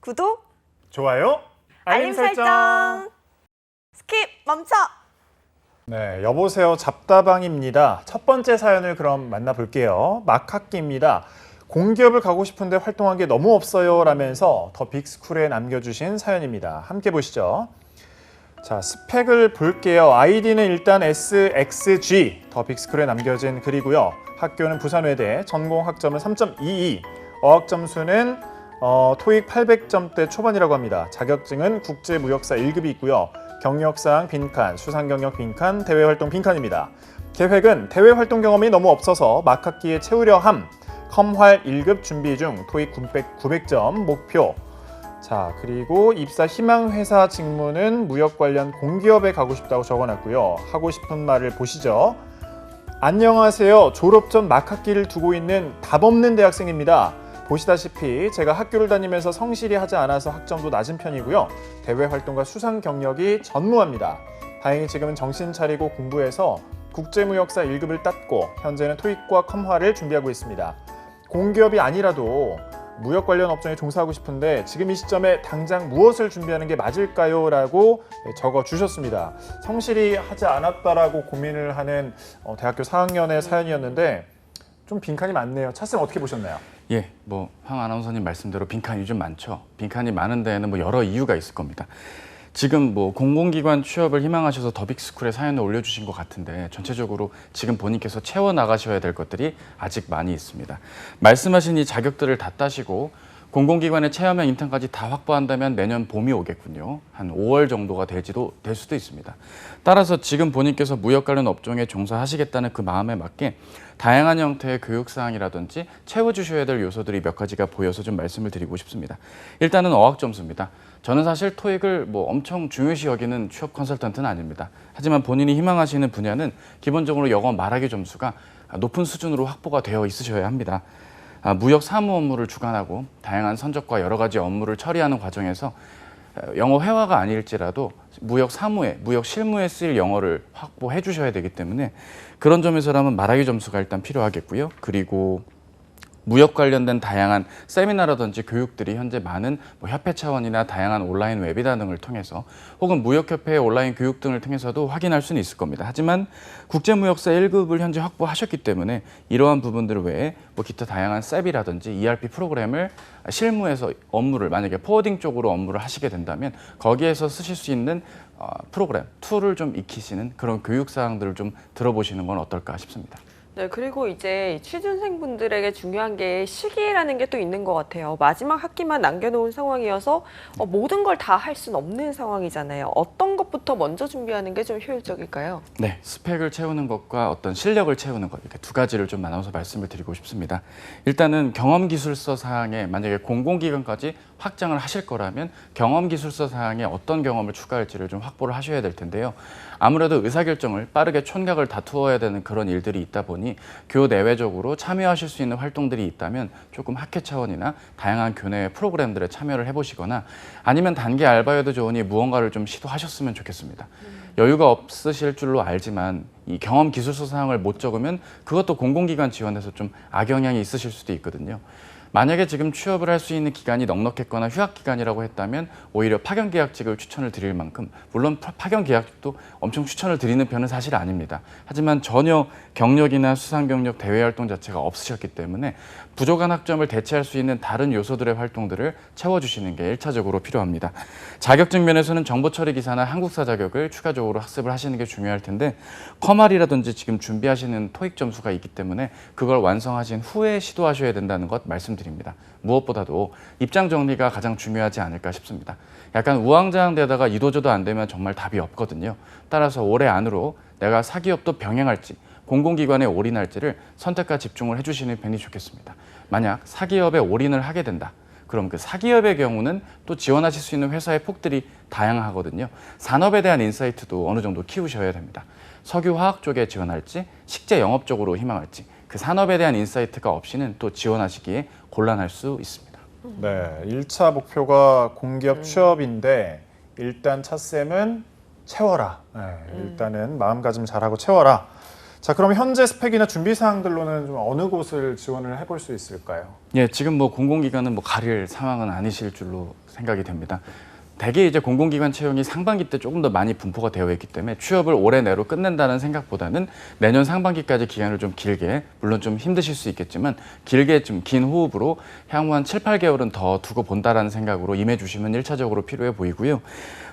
구독, 좋아요, 알림 설정. 스킵 멈춰. 네, 여보세요 잡다방입니다. 첫 번째 사연을 그럼 만나볼게요. 막학기입니다. 공기업을 가고 싶은데 활동한 게 너무 없어요 라면서 더 빅스쿨에 남겨주신 사연입니다. 함께 보시죠. 자, 스펙을 볼게요. 아이디는 일단 SXG, 더 빅스쿨에 남겨진 글이고요. 학교는 부산외대, 전공 학점은 3.22, 어학 점수는 토익 800점대 초반이라고 합니다. 자격증은 국제무역사 1급이 있고요. 경력사항 빈칸, 수상경력 빈칸, 대외활동 빈칸입니다. 계획은 대외활동 경험이 너무 없어서 막학기에 채우려 함, 컴활 1급 준비 중, 토익 900점 목표. 자, 그리고 입사 희망 회사 직무는 무역 관련 공기업에 가고 싶다고 적어놨고요. 하고 싶은 말을 보시죠. 안녕하세요. 졸업 전 막학기를 두고 있는 답 없는 대학생입니다. 보시다시피 제가 학교를 다니면서 성실히 하지 않아서 학점도 낮은 편이고요. 대외 활동과 수상 경력이 전무합니다. 다행히 지금은 정신 차리고 공부해서 국제무역사 1급을 땄고 현재는 토익과 컴화를 준비하고 있습니다. 공기업이 아니라도 무역 관련 업종에 종사하고 싶은데 지금 이 시점에 당장 무엇을 준비하는 게 맞을까요? 라고 적어주셨습니다. 성실히 하지 않았다라고 고민을 하는 대학교 4학년의 사연이었는데 좀 빈칸이 많네요. 차쌤 어떻게 보셨나요? 예, 황 아나운서님 말씀대로 빈칸이 좀 많죠. 빈칸이 많은 데에는 여러 이유가 있을 겁니다. 지금 공공기관 취업을 희망하셔서 더 빅스쿨에 사연을 올려주신 것 같은데 전체적으로 지금 본인께서 채워나가셔야 될 것들이 아직 많이 있습니다. 말씀하신 이 자격들을 다 따시고 공공기관의 체험형 인턴까지 다 확보한다면 내년 봄이 오겠군요. 한 5월 정도가 될 수도 있습니다. 따라서 지금 본인께서 무역 관련 업종에 종사하시겠다는 그 마음에 맞게 다양한 형태의 교육사항이라든지 채워주셔야 될 요소들이 몇 가지가 보여서 좀 말씀을 드리고 싶습니다. 일단은 어학 점수입니다. 저는 사실 토익을 엄청 중요시 여기는 취업 컨설턴트는 아닙니다. 하지만 본인이 희망하시는 분야는 기본적으로 영어 말하기 점수가 높은 수준으로 확보가 되어 있으셔야 합니다. 무역 사무 업무를 주관하고 다양한 선적과 여러 가지 업무를 처리하는 과정에서 영어 회화가 아닐지라도 무역 사무에, 무역 실무에 쓰일 영어를 확보해 주셔야 되기 때문에 그런 점에서라면 말하기 점수가 일단 필요하겠고요. 그리고 무역 관련된 다양한 세미나라든지 교육들이 현재 많은 협회 차원이나 다양한 온라인 웨비나 등을 통해서 혹은 무역협회의 온라인 교육 등을 통해서도 확인할 수는 있을 겁니다. 하지만 국제무역사 1급을 현재 확보하셨기 때문에 이러한 부분들 외에 기타 다양한 셉이라든지 ERP 프로그램을 실무에서 업무를 만약에 포워딩 쪽으로 업무를 하시게 된다면 거기에서 쓰실 수 있는 프로그램, 툴을 좀 익히시는 그런 교육사항들을 좀 들어보시는 건 어떨까 싶습니다. 네, 그리고 이제 취준생분들에게 중요한 게 시기라는 게 또 있는 것 같아요. 마지막 학기만 남겨놓은 상황이어서 모든 걸 다 할 수는 없는 상황이잖아요. 어떤 것부터 먼저 준비하는 게 좀 효율적일까요? 네, 스펙을 채우는 것과 어떤 실력을 채우는 것, 이렇게 두 가지를 좀 나눠서 말씀을 드리고 싶습니다. 일단은 경험기술서 사항에 만약에 공공기관까지 확장을 하실 거라면 경험기술서 사항에 어떤 경험을 추가할지를 좀 확보를 하셔야 될 텐데요. 아무래도 의사결정을 빠르게 촌각을 다투어야 되는 그런 일들이 있다 보니 교 내외적으로 참여하실 수 있는 활동들이 있다면 조금 학회 차원이나 다양한 교내 프로그램들에 참여를 해보시거나 아니면 단기 알바여도 좋으니 무언가를 좀 시도하셨으면 좋겠습니다. 여유가 없으실 줄로 알지만 이 경험 기술서 사항을 못 적으면 그것도 공공기관 지원에서 좀 악영향이 있으실 수도 있거든요. 만약에 지금 취업을 할 수 있는 기간이 넉넉했거나 휴학기간이라고 했다면 오히려 파견계약직을 추천을 드릴 만큼 물론 파견계약직도 엄청 추천을 드리는 편은 사실 아닙니다. 하지만 전혀 경력이나 수상경력 대외활동 자체가 없으셨기 때문에 부족한 학점을 대체할 수 있는 다른 요소들의 활동들을 채워주시는 게 1차적으로 필요합니다. 자격증 면에서는 정보처리기사나 한국사 자격을 추가적으로 학습을 하시는 게 중요할 텐데 컴활이라든지 지금 준비하시는 토익 점수가 있기 때문에 그걸 완성하신 후에 시도하셔야 된다는 것 말씀드립니다. 무엇보다도 입장 정리가 가장 중요하지 않을까 싶습니다. 약간 우왕좌왕되다가 이도저도 안 되면 정말 답이 없거든요. 따라서 올해 안으로 내가 사기업도 병행할지 공공기관에 올인할지를 선택과 집중을 해주시는 편이 좋겠습니다. 만약 사기업에 올인을 하게 된다. 그럼 그 사기업의 경우는 또 지원하실 수 있는 회사의 폭들이 다양하거든요. 산업에 대한 인사이트도 어느 정도 키우셔야 됩니다. 석유화학 쪽에 지원할지 식재 영업 쪽으로 희망할지 그 산업에 대한 인사이트가 없이는 또 지원하시기에 곤란할 수 있습니다. 네, 1차 목표가 공기업 취업인데 일단 차쌤은 채워라. 네, 일단은 마음가짐 잘하고 채워라. 자, 그럼 현재 스펙이나 준비 사항들로는 좀 어느 곳을 지원을 해볼 수 있을까요? 예, 지금 뭐 공공기관은 뭐 가릴 상황은 아니실 줄로 생각이 됩니다. 대개 이제 공공기관 채용이 상반기 때 조금 더 많이 분포가 되어 있기 때문에 취업을 올해 내로 끝낸다는 생각보다는 내년 상반기까지 기간을 좀 길게, 물론 좀 힘드실 수 있겠지만 길게 좀 긴 호흡으로 향후 한 7, 8개월은 더 두고 본다라는 생각으로 임해주시면 1차적으로 필요해 보이고요.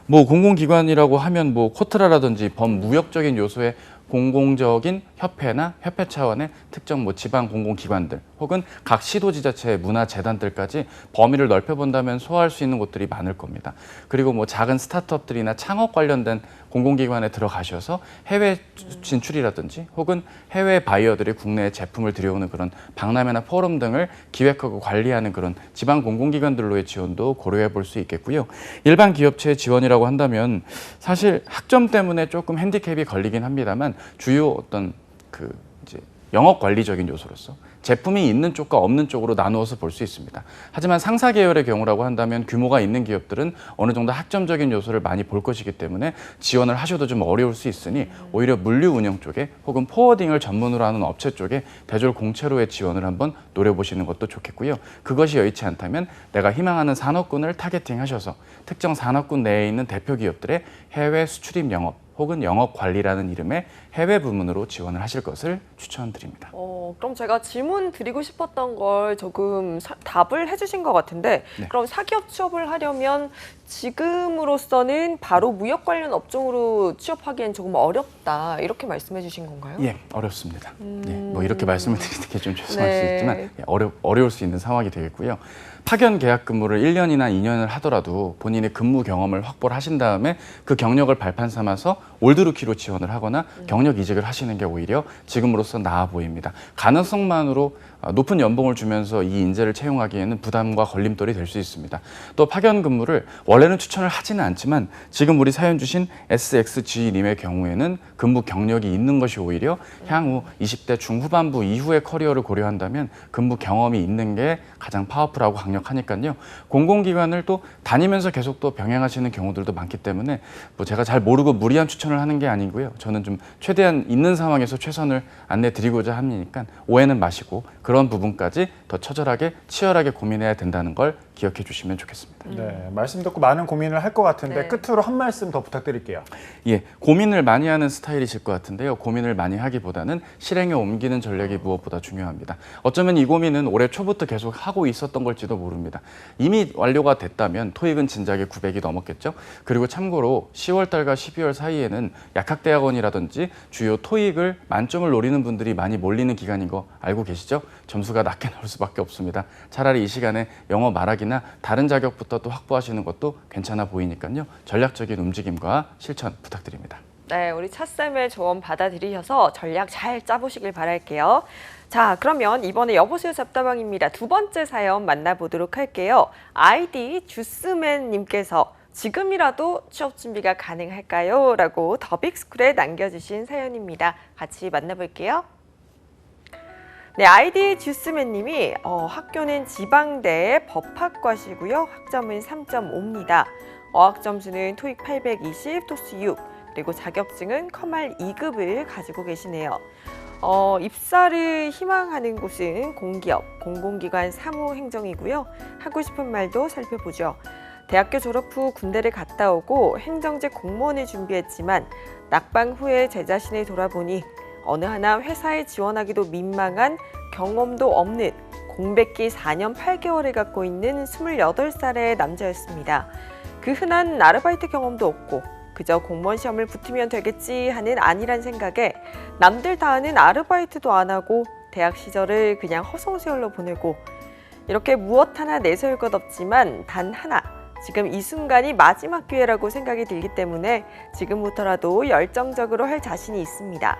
뭐 공공기관이라고 하면 뭐 코트라라든지 범무역적인 요소의 공공적인 협회나 협회 차원의 특정 뭐 지방 공공기관들 혹은 각 시도지자체의 문화재단들까지 범위를 넓혀본다면 소화할 수 있는 곳들이 많을 겁니다. 그리고 뭐 작은 스타트업들이나 창업 관련된 공공기관에 들어가셔서 해외 진출이라든지 혹은 해외 바이어들이 국내에 제품을 들여오는 그런 박람회나 포럼 등을 기획하고 관리하는 그런 지방 공공기관들로의 지원도 고려해 볼 수 있겠고요. 일반 기업체의 지원이라고 한다면 사실 학점 때문에 조금 핸디캡이 걸리긴 합니다만 주요 어떤 그 이제 영업 관리적인 요소로서 제품이 있는 쪽과 없는 쪽으로 나누어서 볼 수 있습니다. 하지만 상사 계열의 경우라고 한다면 규모가 있는 기업들은 어느 정도 학점적인 요소를 많이 볼 것이기 때문에 지원을 하셔도 좀 어려울 수 있으니 오히려 물류 운영 쪽에 혹은 포워딩을 전문으로 하는 업체 쪽에 대졸 공채로의 지원을 한번 노려보시는 것도 좋겠고요. 그것이 여의치 않다면 내가 희망하는 산업군을 타겟팅하셔서 특정 산업군 내에 있는 대표 기업들의 해외 수출입 영업 혹은 영업 관리라는 이름의 해외 부문으로 지원을 하실 것을 추천드립니다. 그럼 제가 질문 드리고 싶었던 걸 조금 답을 해주신 것 같은데 네. 그럼 사기업 취업을 하려면 지금으로서는 바로 무역 관련 업종으로 취업하기엔 조금 어렵다 이렇게 말씀해 주신 건가요? 예, 어렵습니다. 예, 뭐 이렇게 말씀을 드리는 게 좀 죄송할 네. 수 있지만 예, 어려울 수 있는 상황이 되겠고요. 파견 계약 근무를 1년이나 2년을 하더라도 본인의 근무 경험을 확보를 하신 다음에 그 경력을 발판 삼아서 올드루키로 지원을 하거나 경력 이직을 하시는 게 오히려 지금으로서 나아 보입니다. 가능성만으로 높은 연봉을 주면서 이 인재를 채용하기에는 부담과 걸림돌이 될 수 있습니다. 또 파견 근무를 원래는 추천을 하지는 않지만 지금 우리 사연 주신 SXG님의 경우에는 근무 경력이 있는 것이 오히려 향후 20대 중후반부 이후의 커리어를 고려한다면 근무 경험이 있는 게 가장 파워풀하고 강력하니까요. 공공기관을 또 다니면서 계속 또 병행하시는 경우들도 많기 때문에 뭐 제가 잘 모르고 무리한 추천을 하는 게 아니고요. 저는 좀 최대한 있는 상황에서 최선을 안내 드리고자 합니까 오해는 마시고 그런 부분까지 더 처절하게 치열하게 고민해야 된다는 걸 기억해 주시면 좋겠습니다. 네, 말씀 듣고 많은 고민을 할 것 같은데 네. 끝으로 한 말씀 더 부탁드릴게요. 예, 고민을 많이 하는 스타일이실 것 같은데요. 고민을 많이 하기보다는 실행에 옮기는 전략이 무엇보다 중요합니다. 어쩌면 이 고민은 올해 초부터 계속 하고 있었던 걸지도 모릅니다. 이미 완료가 됐다면 토익은 진작에 900이 넘었겠죠. 그리고 참고로 10월 달과 12월 사이에는 약학대학원이라든지 주요 토익을 만점을 노리는 분들이 많이 몰리는 기간인 거 알고 계시죠? 점수가 낮게 나올 수밖에 없습니다. 차라리 이 시간에 영어 말하기나 다른 자격부터 또 확보하시는 것도 괜찮아 보이니까요. 전략적인 움직임과 실천 부탁드립니다. 네, 우리 차쌤의 조언 받아들이셔서 전략 잘 짜보시길 바랄게요. 자, 그러면 이번에 여보세요 잡다방입니다. 두 번째 사연 만나보도록 할게요. 아이디 주스맨님께서 지금이라도 취업 준비가 가능할까요? 라고 더빅스쿨에 남겨주신 사연입니다. 같이 만나볼게요. 네, 아이디 주스맨님이 학교는 지방대 법학과시고요. 학점은 3.5입니다. 어학 점수는 토익 820, 토스 6, 그리고 자격증은 커말 2급을 가지고 계시네요. 입사를 희망하는 곳은 공기업, 공공기관 사무행정이고요. 하고 싶은 말도 살펴보죠. 대학교 졸업 후 군대를 갔다 오고 행정직 공무원을 준비했지만 낙방 후에 제 자신을 돌아보니 어느 하나 회사에 지원하기도 민망한 경험도 없는 공백기 4년 8개월을 갖고 있는 28살의 남자였습니다. 그 흔한 아르바이트 경험도 없고 그저 공무원 시험을 붙으면 되겠지 하는 안일한 생각에 남들 다 하는 아르바이트도 안 하고 대학 시절을 그냥 허송세월로 보내고 이렇게 무엇 하나 내세울 것 없지만 단 하나 지금 이 순간이 마지막 기회라고 생각이 들기 때문에 지금부터라도 열정적으로 할 자신이 있습니다.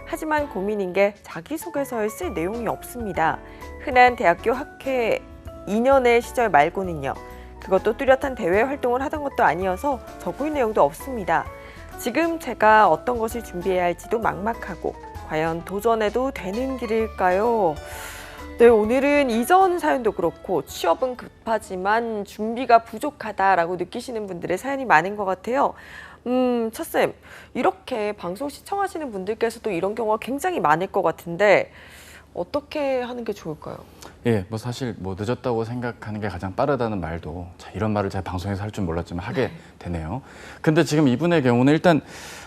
하지만 고민인 게 자기소개서에 쓸 내용이 없습니다. 흔한 대학교 학회 2년의 시절 말고는요. 그것도 뚜렷한 대외 활동을 하던 것도 아니어서 적을 내용도 없습니다. 지금 제가 어떤 것을 준비해야 할지도 막막하고 과연 도전해도 되는 길일까요? 네, 오늘은 이전 사연도 그렇고 취업은 급하지만 준비가 부족하다라고 느끼시는 분들의 사연이 많은 것 같아요. 차쌤, 이렇게 방송 시청하시는 분들께서도 이런 경우가 굉장히 많을 것 같은데 어떻게 하는 게 좋을까요? 예, 뭐 사실 뭐 늦었다고 생각하는 게 가장 빠르다는 말도 자, 이런 말을 제가 방송에서 할 줄 몰랐지만 하게 되네요. 근데 지금 이분의 경우는 일단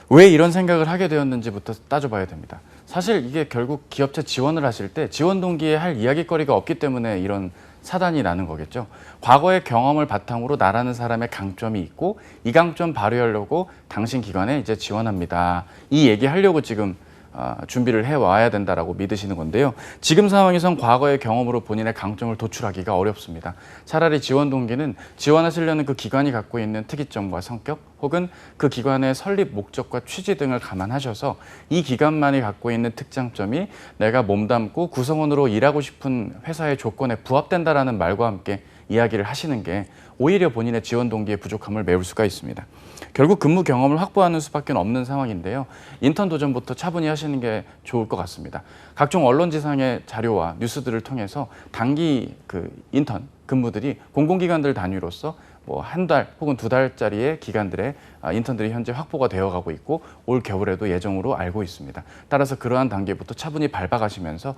왜 이런 생각을 하게 되었는지부터 따져봐야 됩니다. 사실 이게 결국 기업체 지원을 하실 때 지원 동기에 할 이야기거리가 없기 때문에 이런 사단이 나는 거겠죠. 과거의 경험을 바탕으로 나라는 사람의 강점이 있고 이 강점 발휘하려고 당신 기관에 이제 지원합니다. 이 얘기하려고 지금 준비를 해와야 된다라고 믿으시는 건데요. 지금 상황에선 과거의 경험으로 본인의 강점을 도출하기가 어렵습니다. 차라리 지원 동기는 지원하시려는 그 기관이 갖고 있는 특이점과 성격 혹은 그 기관의 설립 목적과 취지 등을 감안하셔서 이 기관만이 갖고 있는 특장점이 내가 몸담고 구성원으로 일하고 싶은 회사의 조건에 부합된다라는 말과 함께 이야기를 하시는 게 오히려 본인의 지원 동기의 부족함을 메울 수가 있습니다. 결국 근무 경험을 확보하는 수밖에 없는 상황인데요. 인턴 도전부터 차분히 하시는 게 좋을 것 같습니다. 각종 언론지상의 자료와 뉴스들을 통해서 단기 인턴 근무들이 공공기관들 단위로서 뭐 한 달 혹은 두 달짜리의 기간들의 인턴들이 현재 확보가 되어가고 있고 올 겨울에도 예정으로 알고 있습니다. 따라서 그러한 단계부터 차분히 밟아가시면서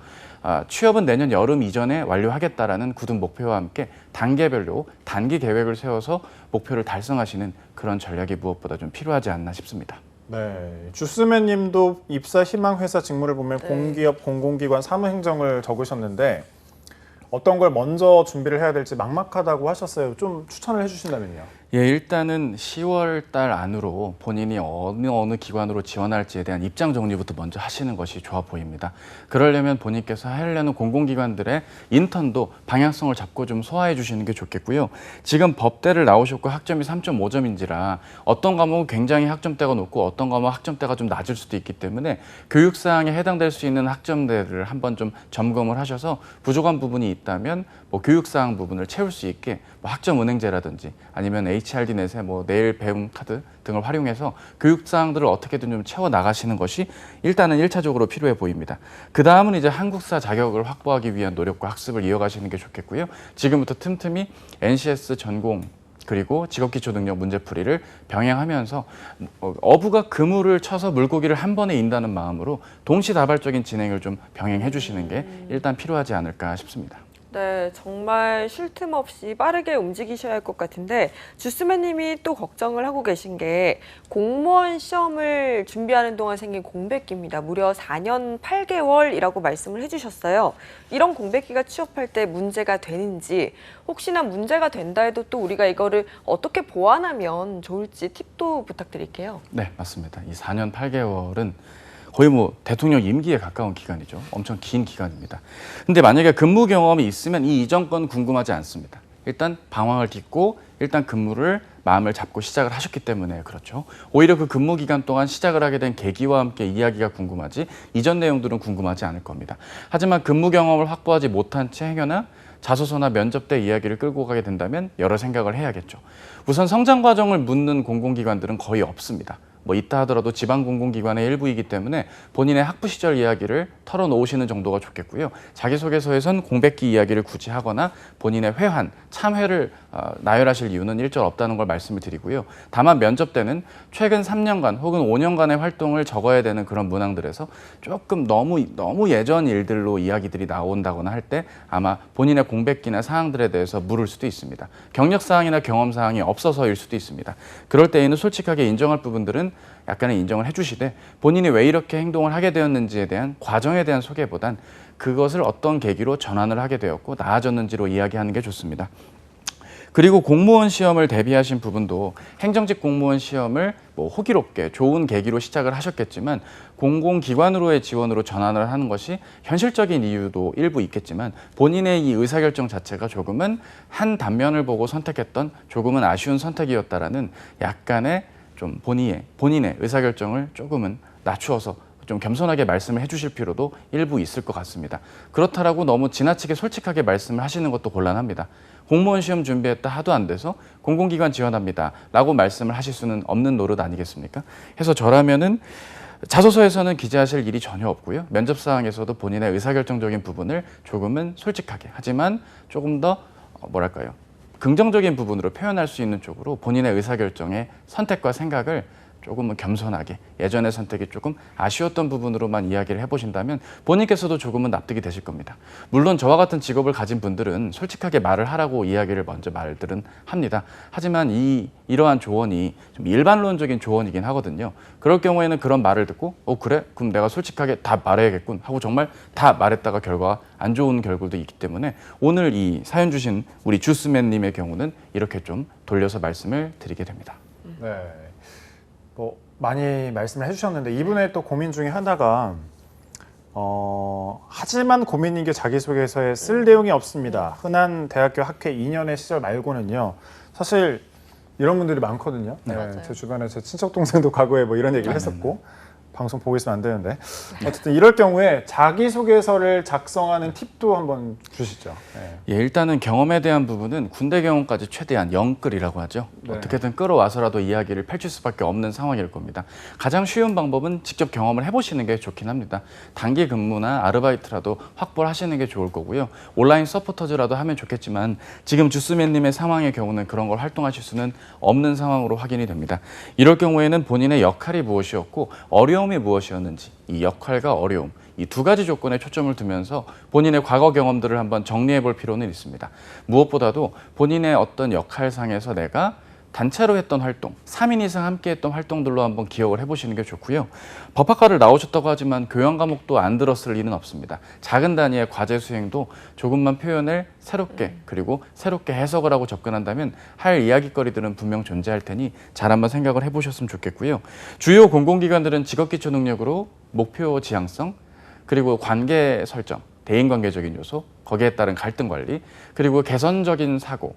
취업은 내년 여름 이전에 완료하겠다라는 굳은 목표와 함께 단계별로 단기 계획을 세워서 목표를 달성하시는 그런 전략이 무엇보다 좀 필요하지 않나 싶습니다. 네, 주스맨 님도 입사 희망 회사 직무를 보면 네. 공기업, 공공기관, 사무행정을 적으셨는데 어떤 걸 먼저 준비를 해야 될지 막막하다고 하셨어요. 좀 추천을 해주신다면요. 예, 일단은 10월 달 안으로 본인이 어느 기관으로 지원할지에 대한 입장 정리부터 먼저 하시는 것이 좋아 보입니다. 그러려면 본인께서 하려는 공공기관들의 인턴도 방향성을 잡고 좀 소화해 주시는 게 좋겠고요. 지금 법대를 나오셨고 학점이 3.5점인지라 어떤 과목은 굉장히 학점대가 높고 어떤 과목은 학점대가 좀 낮을 수도 있기 때문에 교육사항에 해당될 수 있는 학점대를 한번 좀 점검을 하셔서 부족한 부분이 있다면 뭐 교육사항 부분을 채울 수 있게 뭐 학점은행제라든지 아니면 HRD넷의 뭐 내일 배움 카드 등을 활용해서 교육사항들을 어떻게든 좀 채워 나가시는 것이 일단은 1차적으로 필요해 보입니다. 그 다음은 이제 한국사 자격을 확보하기 위한 노력과 학습을 이어가시는 게 좋겠고요. 지금부터 틈틈이 NCS 전공 그리고 직업기초능력 문제풀이를 병행하면서 어부가 그물을 쳐서 물고기를 한 번에 인다는 마음으로 동시다발적인 진행을 좀 병행해 주시는 게 일단 필요하지 않을까 싶습니다. 네, 정말 쉴 틈 없이 빠르게 움직이셔야 할 것 같은데 주스맨 님이 또 걱정을 하고 계신 게 공무원 시험을 준비하는 동안 생긴 공백기입니다. 무려 4년 8개월이라고 말씀을 해주셨어요. 이런 공백기가 취업할 때 문제가 되는지 혹시나 문제가 된다 해도 또 우리가 이거를 어떻게 보완하면 좋을지 팁도 부탁드릴게요. 네, 맞습니다. 이 4년 8개월은 거의 뭐 대통령 임기에 가까운 기간이죠. 엄청 긴 기간입니다. 근데 만약에 근무 경험이 있으면 이 이전 건 궁금하지 않습니다. 일단 방황을 딛고 일단 근무를 마음을 잡고 시작을 하셨기 때문에 그렇죠. 오히려 그 근무 기간 동안 시작을 하게 된 계기와 함께 이야기가 궁금하지 이전 내용들은 궁금하지 않을 겁니다. 하지만 근무 경험을 확보하지 못한 채 행여나 자소서나 면접 때 이야기를 끌고 가게 된다면 여러 생각을 해야겠죠. 우선 성장 과정을 묻는 공공기관들은 거의 없습니다. 뭐 있다 하더라도 지방 공공기관의 일부이기 때문에 본인의 학부 시절 이야기를 털어놓으시는 정도가 좋겠고요. 자기소개서에선 공백기 이야기를 굳이 하거나 본인의 회한, 참회를 나열하실 이유는 일절 없다는 걸 말씀을 드리고요. 다만 면접 때는 최근 3년간 혹은 5년간의 활동을 적어야 되는 그런 문항들에서 조금 너무 예전 일들로 이야기들이 나온다거나 할 때 아마 본인의 공백기나 사항들에 대해서 물을 수도 있습니다. 경력 사항이나 경험 사항이 없어서일 수도 있습니다. 그럴 때에는 솔직하게 인정할 부분들은 약간의 인정을 해주시되 본인이 왜 이렇게 행동을 하게 되었는지에 대한 과정에 대한 소개보단 그것을 어떤 계기로 전환을 하게 되었고 나아졌는지로 이야기하는 게 좋습니다. 그리고 공무원 시험을 대비하신 부분도 행정직 공무원 시험을 뭐 호기롭게 좋은 계기로 시작을 하셨겠지만 공공기관으로의 지원으로 전환을 하는 것이 현실적인 이유도 일부 있겠지만 본인의 이 의사결정 자체가 조금은 한 단면을 보고 선택했던 조금은 아쉬운 선택이었다라는 약간의 좀 본인의 의사결정을 조금은 낮추어서 좀 겸손하게 말씀을 해주실 필요도 일부 있을 것 같습니다. 그렇다라고 너무 지나치게 솔직하게 말씀을 하시는 것도 곤란합니다. 공무원 시험 준비했다 하도 안 돼서 공공기관 지원합니다 라고 말씀을 하실 수는 없는 노릇 아니겠습니까? 해서 저라면은 자소서에서는 기재하실 일이 전혀 없고요. 면접 사항에서도 본인의 의사결정적인 부분을 조금은 솔직하게 하지만 조금 더 긍정적인 부분으로 표현할 수 있는 쪽으로 본인의 의사결정의 선택과 생각을 조금은 겸손하게 예전의 선택이 조금 아쉬웠던 부분으로만 이야기를 해보신다면 본인께서도 조금은 납득이 되실 겁니다. 물론 저와 같은 직업을 가진 분들은 솔직하게 말을 하라고 이야기를 먼저 말들은 합니다. 하지만 이러한 조언이 좀 일반론적인 조언이긴 하거든요. 그럴 경우에는 그런 말을 듣고 그래? 그럼 내가 솔직하게 다 말해야겠군 하고 정말 다 말했다가 결과가 안 좋은 결과도 있기 때문에 오늘 이 사연 주신 우리 주스맨님의 경우는 이렇게 좀 돌려서 말씀을 드리게 됩니다. 네. 뭐 많이 말씀을 해주셨는데 이분의 또 고민 중에 하나가 하지만 고민인 게 자기소개서에 쓸 내용이 없습니다. 흔한 대학교 학회 2년의 시절 말고는요. 사실 이런 분들이 많거든요. 네, 제 주변에 제 친척 동생도 과거에 뭐 이런 얘기를 했었고 방송 보고 있으면 안 되는데 어쨌든 이럴 경우에 자기소개서를 작성하는 팁도 한번 주시죠. 네. 예, 일단은 경험에 대한 부분은 군대 경험까지 최대한 영끌이라고 하죠. 네. 어떻게든 끌어와서라도 이야기를 펼칠 수밖에 없는 상황일 겁니다. 가장 쉬운 방법은 직접 경험을 해보시는 게 좋긴 합니다. 단기 근무나 아르바이트라도 확보를 하시는 게 좋을 거고요. 온라인 서포터즈라도 하면 좋겠지만 지금 주스맨님의 상황의 경우는 그런 걸 활동하실 수는 없는 상황으로 확인이 됩니다. 이럴 경우에는 본인의 역할이 무엇이었고 어려움이 무엇이었는지 이 역할과 어려움 이 두 가지 조건에 초점을 두면서 본인의 과거 경험들을 한번 정리해 볼 필요는 있습니다. 무엇보다도 본인의 어떤 역할상에서 내가 단체로 했던 활동, 3인 이상 함께 했던 활동들로 한번 기억을 해보시는 게 좋고요. 법학과를 나오셨다고 하지만 교양 과목도 안 들었을 리는 없습니다. 작은 단위의 과제 수행도 조금만 표현을 새롭게 그리고 새롭게 해석을 하고 접근한다면 할 이야기거리들은 분명 존재할 테니 잘 한번 생각을 해보셨으면 좋겠고요. 주요 공공기관들은 직업기초 능력으로 목표 지향성 그리고 관계 설정, 대인관계적인 요소, 거기에 따른 갈등 관리, 그리고 개선적인 사고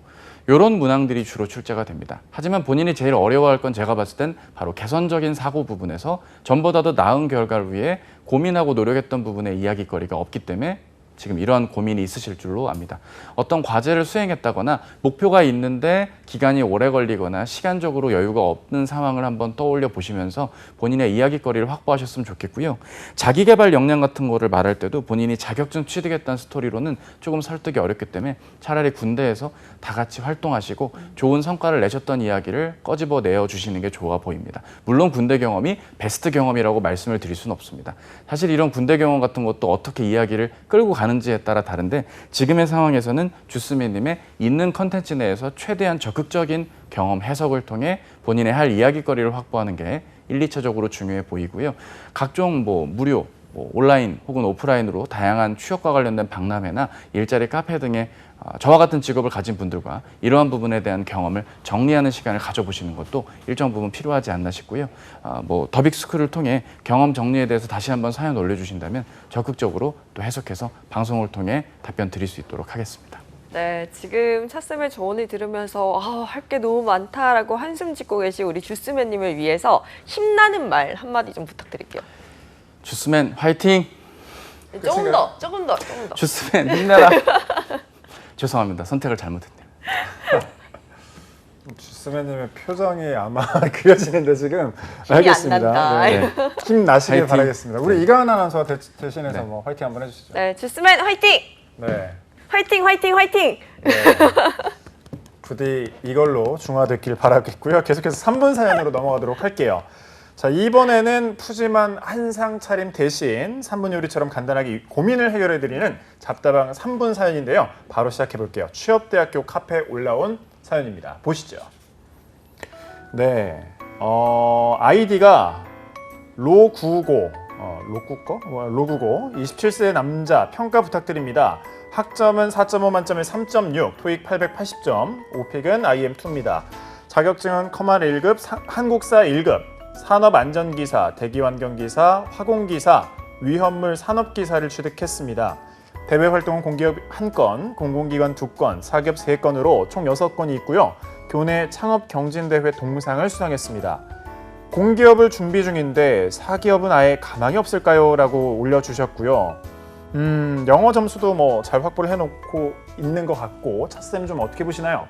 이런 문항들이 주로 출제가 됩니다. 하지만 본인이 제일 어려워할 건 제가 봤을 땐 바로 개선적인 사고 부분에서 전보다도 나은 결과를 위해 고민하고 노력했던 부분에 이야기거리가 없기 때문에 지금 이러한 고민이 있으실 줄로 압니다. 어떤 과제를 수행했다거나 목표가 있는데 기간이 오래 걸리거나 시간적으로 여유가 없는 상황을 한번 떠올려 보시면서 본인의 이야기거리를 확보하셨으면 좋겠고요. 자기개발 역량 같은 거를 말할 때도 본인이 자격증 취득했다는 스토리로는 조금 설득이 어렵기 때문에 차라리 군대에서 다 같이 활동하시고 좋은 성과를 내셨던 이야기를 꺼집어 내어주시는 게 좋아 보입니다. 물론 군대 경험이 베스트 경험이라고 말씀을 드릴 수는 없습니다. 사실 이런 군대 경험 같은 것도 어떻게 이야기를 끌고 가는지에 따라 다른데 지금의 상황에서는 주스맨님의 있는 컨텐츠 내에서 최대한 적극적인 경험 해석을 통해 본인의 할 이야기거리를 확보하는 게 1, 2차적으로 중요해 보이고요. 각종 무료 온라인 혹은 오프라인으로 다양한 취업과 관련된 박람회나 일자리 카페 등의 저와 같은 직업을 가진 분들과 이러한 부분에 대한 경험을 정리하는 시간을 가져보시는 것도 일정 부분 필요하지 않나 싶고요. 더 빅스쿨을 통해 경험 정리에 대해서 다시 한번 사연 올려주신다면 적극적으로 또 해석해서 방송을 통해 답변 드릴 수 있도록 하겠습니다. 네, 지금 차쌤의 조언을 들으면서 할 게 너무 많다라고 한숨 짓고 계신 우리 주스맨님을 위해서 힘나는 말 한마디 좀 부탁드릴게요. 주스맨 화이팅! 조금 더. 주스맨 힘내라! 죄송합니다. 선택을 잘못했네요. 주스맨님의 표정이 아마 그려지는데 지금 힘이 알겠습니다. 안 난다. 네. 힘 나시길 화이팅. 바라겠습니다. 우리 이가은 아나운서 대신해서 네. 화이팅 한번 해주시죠. 네, 주스맨 화이팅! 네. 화이팅! 네. 부디 이걸로 중화됐길 바라겠고요. 계속해서 3분 사연으로 넘어가도록 할게요. 자, 이번에는 푸짐한 한상 차림 대신 3분 요리처럼 간단하게 고민을 해결해드리는 잡다방 3분 사연인데요. 바로 시작해볼게요. 취업대학교 카페에 올라온 사연입니다. 보시죠. 네, 아이디가 로구고, 로구고 27세 남자 평가 부탁드립니다. 학점은 4.5 만점에 3.6, 토익 880점, 오픽은 IM2입니다. 자격증은 커말 1급, 한국사 1급, 산업안전기사, 대기환경기사, 화공기사, 위험물 산업기사를 취득했습니다. 대외활동은 공기업 1건, 공공기관 2건, 사기업 3건으로 총 6건이 있고요. 교내 창업경진대회 동상을 수상했습니다. 공기업을 준비 중인데 사기업은 아예 가망이 없을까요? 라고 올려주셨고요. 영어 점수도 잘 확보를 해놓고 있는 것 같고 차쌤 좀 어떻게 보시나요?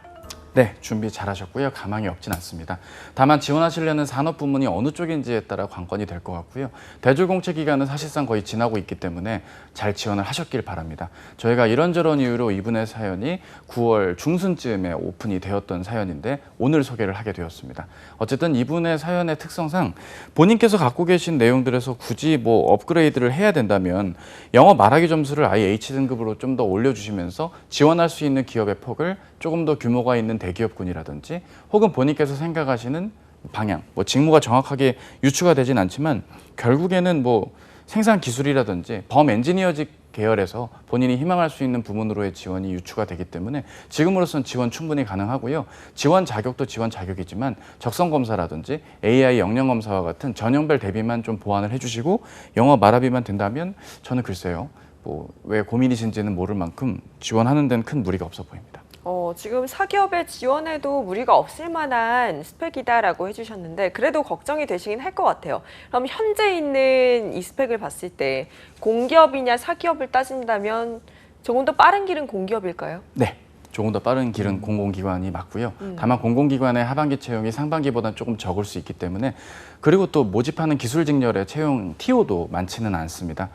네, 준비 잘하셨고요. 가망이 없진 않습니다. 다만 지원하시려는 산업 부문이 어느 쪽인지에 따라 관건이 될 것 같고요. 대졸공채 기간은 사실상 거의 지나고 있기 때문에 잘 지원을 하셨길 바랍니다. 저희가 이런저런 이유로 이분의 사연이 9월 중순쯤에 오픈이 되었던 사연인데 오늘 소개를 하게 되었습니다. 어쨌든 이분의 사연의 특성상 본인께서 갖고 계신 내용들에서 굳이 뭐 업그레이드를 해야 된다면 영어 말하기 점수를 아예 H등급으로 좀 더 올려주시면서 지원할 수 있는 기업의 폭을 조금 더 규모가 있는 대기업군이라든지 혹은 본인께서 생각하시는 방향, 뭐 직무가 정확하게 유추가 되진 않지만 결국에는 뭐 생산 기술이라든지 범 엔지니어직 계열에서 본인이 희망할 수 있는 부문으로의 지원이 유추가 되기 때문에 지금으로선 지원 충분히 가능하고요. 지원 자격도 지원 자격이지만 적성 검사라든지 AI 역량 검사와 같은 전형별 대비만 좀 보완을 해주시고 영어 말합이만 된다면 저는 글쎄요. 뭐 왜 고민이신지는 모를 만큼 지원하는 데는 큰 무리가 없어 보입니다. 지금 사기업에 지원해도 무리가 없을 만한 스펙이다라고 해주셨는데 그래도 걱정이 되시긴 할 것 같아요. 그럼 현재 있는 이 스펙을 봤을 때 공기업이냐 사기업을 따진다면 조금 더 빠른 길은 공기업일까요? 네. 조금 더 빠른 길은 공공기관이 맞고요. 다만 공공기관의 하반기 채용이 상반기보다는 조금 적을 수 있기 때문에 그리고 또 모집하는 기술직렬의 채용 TO도 많지는 않습니다.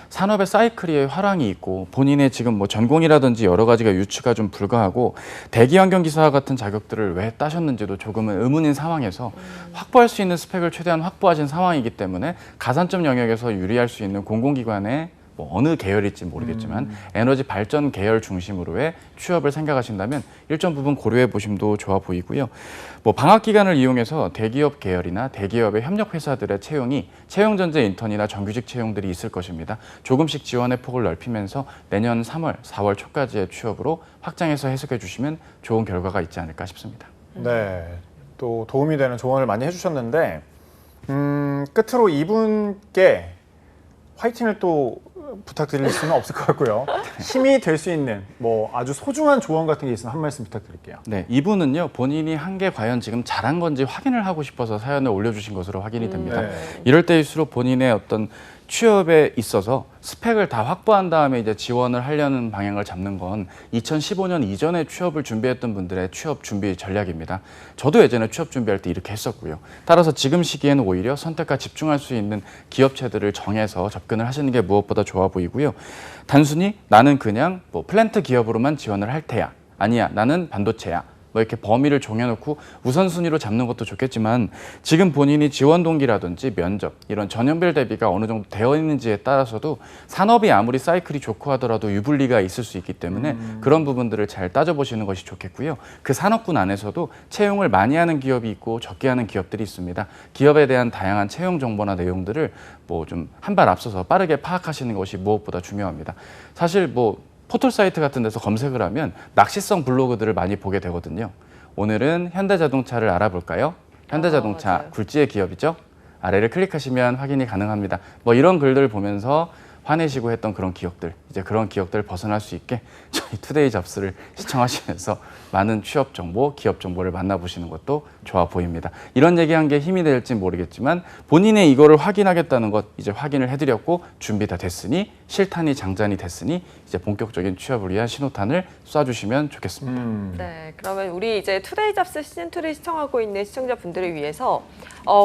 산업의 사이클이 화랑이 있고 본인의 지금 뭐 전공이라든지 여러 가지가 유추가 좀 불가하고 대기환경기사 같은 자격들을 왜 따셨는지도 조금은 의문인 상황에서 확보할 수 있는 스펙을 최대한 확보하신 상황이기 때문에 가산점 영역에서 유리할 수 있는 공공기관의 뭐 어느 계열일지 모르겠지만 에너지 발전 계열 중심으로의 취업을 생각하신다면 일정 부분 고려해 보심도 좋아 보이고요. 뭐 방학 기간을 이용해서 대기업 계열이나 대기업의 협력 회사들의 채용이 채용 전제 인턴이나 정규직 채용들이 있을 것입니다. 조금씩 지원의 폭을 넓히면서 내년 3월, 4월 초까지의 취업으로 확장해서 해석해 주시면 좋은 결과가 있지 않을까 싶습니다. 네, 또 도움이 되는 조언을 많이 해주셨는데 끝으로 이분께 화이팅을 또 부탁드릴 수는 없을 것 같고요. 힘이 될 수 있는 뭐 아주 소중한 조언 같은 게 있으면 한 말씀 부탁드릴게요. 네, 이분은요 본인이 한 게 과연 지금 잘한 건지 확인을 하고 싶어서 사연을 올려주신 것으로 확인이 됩니다. 네. 이럴 때일수록 본인의 어떤 취업에 있어서 스펙을 다 확보한 다음에 이제 지원을 하려는 방향을 잡는 건 2015년 이전에 취업을 준비했던 분들의 취업 준비 전략입니다. 저도 예전에 취업 준비할 때 이렇게 했었고요. 따라서 지금 시기에는 오히려 선택과 집중할 수 있는 기업체들을 정해서 접근을 하시는 게 무엇보다 좋아 보이고요. 단순히 나는 그냥 뭐 플랜트 기업으로만 지원을 할 테야. 아니야, 나는 반도체야. 뭐 이렇게 범위를 정해놓고 우선순위로 잡는 것도 좋겠지만 지금 본인이 지원 동기라든지 면접 이런 전형별 대비가 어느 정도 되어 있는지에 따라서도 산업이 아무리 사이클이 좋고 하더라도 유불리가 있을 수 있기 때문에 그런 부분들을 잘 따져보시는 것이 좋겠고요. 그 산업군 안에서도 채용을 많이 하는 기업이 있고 적게 하는 기업들이 있습니다. 기업에 대한 다양한 채용 정보나 내용들을 뭐 좀 한 발 앞서서 빠르게 파악하시는 것이 무엇보다 중요합니다. 사실 뭐 포털 사이트 같은 데서 검색을 하면 낚시성 블로그들을 많이 보게 되거든요. 오늘은 현대자동차를 알아볼까요? 현대자동차 맞아요. 굴지의 기업이죠. 아래를 클릭하시면 확인이 가능합니다. 뭐 이런 글들을 보면서 화내시고 했던 그런 기억들, 이제 그런 기억들 벗어날 수 있게 저희 투데이 잡스를 시청하시면서 많은 취업 정보, 기업 정보를 만나보시는 것도 좋아 보입니다. 이런 얘기한 게 힘이 될지 모르겠지만 본인의 이거를 확인하겠다는 것 이제 확인을 해드렸고 준비 다 됐으니 실탄이 장전이 됐으니 이제 본격적인 취업을 위한 신호탄을 쏴주시면 좋겠습니다. 네, 그러면 우리 이제 투데이 잡스 시즌2를 시청하고 있는 시청자분들을 위해서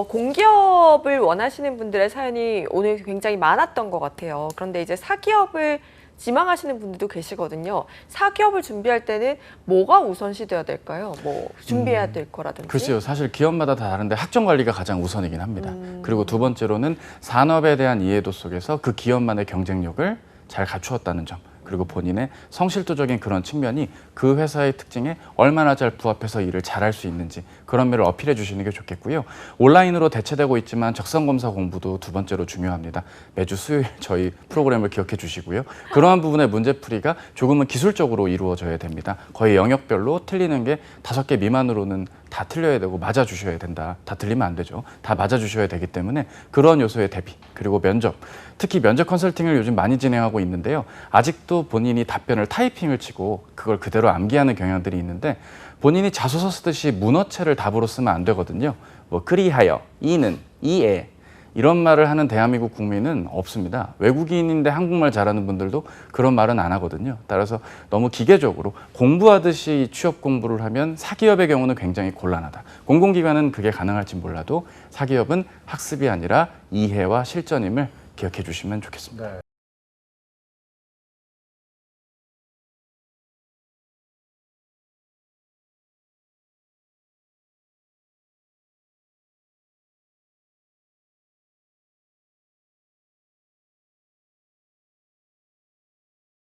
공기업을 원하시는 분들의 사연이 오늘 굉장히 많았던 것 같아요. 그런데 이제 사기업을 지망하시는 분들도 계시거든요. 사기업을 준비할 때는 뭐가 우선시돼야 될까요? 뭐 준비해야 될 거라든지. 글쎄요. 사실 기업마다 다 다른데 학점 관리가 가장 우선이긴 합니다. 그리고 두 번째로는 산업에 대한 이해도 속에서 그 기업만의 경쟁력을 잘 갖추었다는 점. 그리고 본인의 성실도적인 그런 측면이 그 회사의 특징에 얼마나 잘 부합해서 일을 잘할 수 있는지 그런 면을 어필해 주시는 게 좋겠고요. 온라인으로 대체되고 있지만 적성검사 공부도 두 번째로 중요합니다. 매주 수요일 저희 프로그램을 기억해 주시고요. 그러한 부분의 문제풀이가 조금은 기술적으로 이루어져야 됩니다. 거의 영역별로 틀리는 게 5개 미만으로는 다 틀려야 되고 맞아주셔야 된다. 다 틀리면 안 되죠. 다 맞아주셔야 되기 때문에 그런 요소의 대비 그리고 면접 특히 면접 컨설팅을 요즘 많이 진행하고 있는데요. 아직도 본인이 답변을 타이핑을 치고 그걸 그대로 암기하는 경향들이 있는데 본인이 자소서 쓰듯이 문어체를 답으로 쓰면 안 되거든요. 뭐 그리하여, 이는, 이에 이런 말을 하는 대한민국 국민은 없습니다. 외국인인데 한국말 잘하는 분들도 그런 말은 안 하거든요. 따라서 너무 기계적으로 공부하듯이 취업 공부를 하면 사기업의 경우는 굉장히 곤란하다. 공공기관은 그게 가능할지 몰라도 사기업은 학습이 아니라 이해와 실전임을 기억해 주시면 좋겠습니다. 네.